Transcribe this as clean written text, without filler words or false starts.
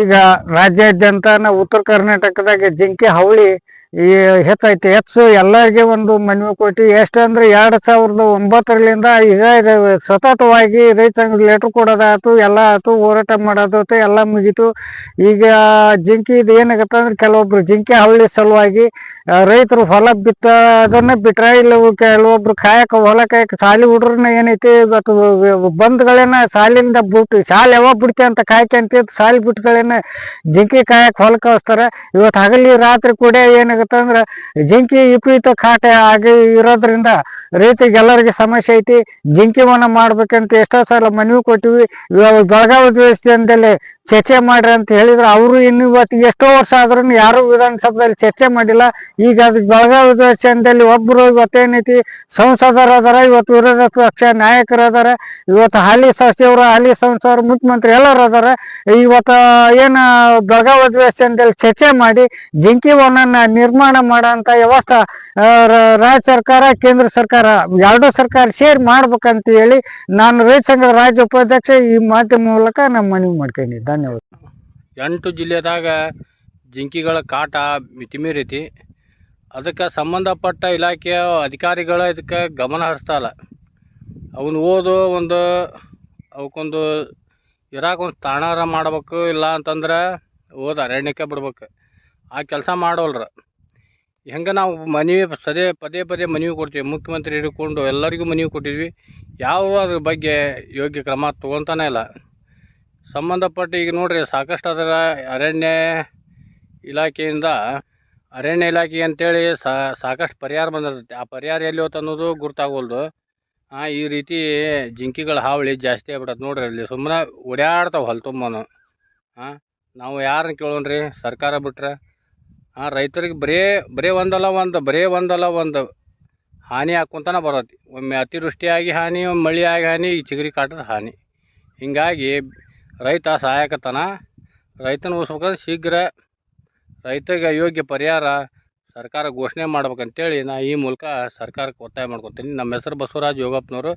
ಈಗ ರಾಜ್ಯಾದ್ಯಂತ ನಾವು ಉತ್ತರ ಕರ್ನಾಟಕದಾಗ ಜಿಂಕೆ ಹಾವಳಿ ಈ ಹೆಚ್ಚೈತಿ. ಹೆಚ್ಚು ಎಲ್ಲರಿಗೆ ಒಂದು ಮನವಿ ಕೊಟ್ಟು ಎಷ್ಟು ಅಂದ್ರೆ 2009ರಿಂದ ಈಗ ಸತತವಾಗಿ ರೈತ ಸಂಘ ಲೆಟರ್ ಕೊಡೋದಾಯ್ತು, ಎಲ್ಲ ಆಯ್ತು, ಹೋರಾಟ ಮಾಡೋದಾಯ್ತು, ಎಲ್ಲ ಮುಗೀತು. ಈಗ ಜಿಂಕೆ ಇದು ಏನಾಗತ್ತೆ ಅಂದ್ರೆ ಕೆಲವೊಬ್ರು ಜಿಂಕೆ ಹಾವಳಿ ಸಲುವಾಗಿ ರೈತರು ಹೊಲ ಅದನ್ನ ಬಿಟ್ರೆ, ಇಲ್ಲ ಕೆಲವೊಬ್ರು ಹೊಲ ಕಾಯಕ ಶಾಲಿ ಹುಡ್ರನ್ನ ಏನೈತಿ ಇವತ್ತು ಬಂದ್ಗಳೇನ ಶಾಲಿಂದ ಬಿಟ್ಟು ಶಾಲೆ ಯಾವಾಗ ಬಿಡ್ತಿ ಅಂತ ಕಾಯ್ಕಂತ ಶಾಲೆ ಬಿಟ್ಗಳೇನ ಜಿಂಕಿ ಕಾಯಕ್ ಹೊಲ ಕಳಿಸ್ತಾರ. ಇವತ್ತು ಹಗಲಿ ರಾತ್ರಿ ಕೂಡ ಏನಾಗುತ್ತೆ ಅಂದ್ರೆ ಜಿಂಕಿ ವಿಪರೀತ ಕಾಟ ಆಗಿ ಇರೋದ್ರಿಂದ ರೈತರಿಗೆ ಎಲ್ಲರಿಗೆ ಸಮಸ್ಯೆ ಐತಿ. ಜಿಂಕಿ ವನ ಮಾಡ್ಬೇಕಂತ ಎಷ್ಟೋ ಸಲ ಮನವಿ ಕೊಟ್ಟಿವಿ. ಇವಾಗ ಬೆಳಗಾವಿ ದೇವಸ್ಥಾನದಲ್ಲಿ ಚರ್ಚೆ ಮಾಡ್ರಿ ಅಂತ ಹೇಳಿದ್ರು. ಅವರು ಇನ್ನು ಇವತ್ತು ಎಷ್ಟೋ ವರ್ಷ ಆದ್ರೂ ಯಾರು ವಿಧಾನಸಭೆಯಲ್ಲಿ ಚರ್ಚೆ ಮಾಡಿಲ್ಲ. ಈಗ ಅದಕ್ಕೆ ಬೆಳಗಾವಿ ದೇವಸ್ಥಾನದಲ್ಲಿ ಒಬ್ರು ಇವತ್ತೇನೈತಿ ಸಂಸದರು ಅದಾರ, ಇವತ್ತು ವಿರೋಧ ಪಕ್ಷ ನಾಯಕರು ಅದಾರ, ಇವತ್ತು ಹಾಲಿ ಸಚಿವರು, ಹಾಲಿ ಸಂಸದರು, ಮುಖ್ಯಮಂತ್ರಿ ಎಲ್ಲರೂ ಅದಾರ. ಇವತ್ತು ಏನು ಬೆಳಗಾವಿ ದೇವಸ್ಥಾನದಲ್ಲಿ ಚರ್ಚೆ ಮಾಡಿ ಜಿಂಕಿ ವನನ್ನ ನಿರ್ಮಾಣ ಮಾಡೋಂಥ ವ್ಯವಸ್ಥೆ ರಾಜ್ಯ ಸರ್ಕಾರ, ಕೇಂದ್ರ ಸರ್ಕಾರ ಎರಡೂ ಸರ್ಕಾರ ಸೇರಿ ಮಾಡ್ಬೇಕಂತ ಹೇಳಿ ನಾನು ರೈತ ಸಂಘದ ರಾಜ್ಯ ಉಪಾಧ್ಯಕ್ಷ ಈ ಮಾಧ್ಯಮ ಮೂಲಕ ನಾನು ಮನವಿ ಮಾಡ್ತೀನಿ. ಧನ್ಯವಾದ. 8 ಜಿಲ್ಲೆದಾಗ ಜಿಂಕಿಗಳ ಕಾಟ ಮಿತಿಮೀರೈತಿ. ಅದಕ್ಕೆ ಸಂಬಂಧಪಟ್ಟ ಇಲಾಖೆಯ ಅಧಿಕಾರಿಗಳು ಇದಕ್ಕೆ ಗಮನ ಹರಿಸ್ತಾಯಿಲ್ಲ. ಅವನು ಅವಕ್ಕೊಂದು ಇರಾಕೊಂದು ತಾಣಾರ ಮಾಡ್ಬೇಕು, ಇಲ್ಲ ಅಂತಂದ್ರೆ ಅರಣ್ಯಕ್ಕೆ ಬಿಡ್ಬೇಕು. ಆ ಕೆಲಸ ಮಾಡೋಲ್ರ. ಹೆಂಗೆ ನಾವು ಪದೇ ಪದೇ ಮನವಿ ಕೊಡ್ತೀವಿ, ಮುಖ್ಯಮಂತ್ರಿ ಹಿಡ್ಕೊಂಡು ಎಲ್ಲರಿಗೂ ಮನವಿ ಕೊಟ್ಟಿದ್ವಿ. ಯಾವ ಅದ್ರ ಬಗ್ಗೆ ಯೋಗ್ಯ ಕ್ರಮ ತೊಗೊತಾನೆ ಇಲ್ಲ. ಸಂಬಂಧಪಟ್ಟ ಈಗ ನೋಡ್ರಿ, ಸಾಕಷ್ಟು ಅದರ ಅರಣ್ಯ ಇಲಾಖೆಯಿಂದ ಅರಣ್ಯ ಇಲಾಖೆ ಅಂತೇಳಿ ಸಾಕಷ್ಟು ಪರಿಹಾರ ಬಂದಿರ್ತೈತಿ. ಆ ಪರಿಹಾರ ಎಲ್ಲಿ ಹೋಯ್ತು ಅನ್ನೋದು ಗುರ್ತಾಗೋಲ್ದು. ಈ ರೀತಿ ಜಿಂಕಿಗಳ ಹಾವಳಿ ಜಾಸ್ತಿ ಆಗ್ಬಿಡತ್ತೆ ನೋಡ್ರಿ. ಅಲ್ಲಿ ಸುಮ್ಮನೆ ಓಡಾಡ್ತಾವೆ ಹೊಲ ತುಂಬನು. ನಾವು ಯಾರನ್ನ ಕೇಳೋಣ್ರಿ? ಸರ್ಕಾರ ಬಿಟ್ರೆ ರೈತರಿಗೆ ಒಂದಲ್ಲ ಒಂದು ಹಾನಿ ಹಾಕ್ಕೊಂತಾನೆ ಬರತ್ತೆ. ಒಮ್ಮೆ ಅತಿವೃಷ್ಟಿಯಾಗಿ ಹಾನಿ, ಒಮ್ಮೆ ಮಳೆಯಾಗಿ ಹಾನಿ, ಈ ಚಿಗರಿ ಕಾಟದ ಹಾನಿ. ಹೀಗಾಗಿ ರೈತ ಸಹಾಯಕತನ ರೈತನ ಉಳಿಸ್ಬೇಕಂದ್ರೆ ಶೀಘ್ರ ರೈತಗೆ ಯೋಗ್ಯ ಪರಿಹಾರ ಸರ್ಕಾರ ಘೋಷಣೆ ಮಾಡ್ಬೇಕಂತೇಳಿ ನಾ ಈ ಮೂಲಕ ಸರ್ಕಾರಕ್ಕೆ ಒತ್ತಾಯ ಮಾಡ್ಕೊತೀನಿ. ನಮ್ಮ ಹೆಸರು ಬಸವರಾಜ್ ಯೋಗಪ್ಪನವರು.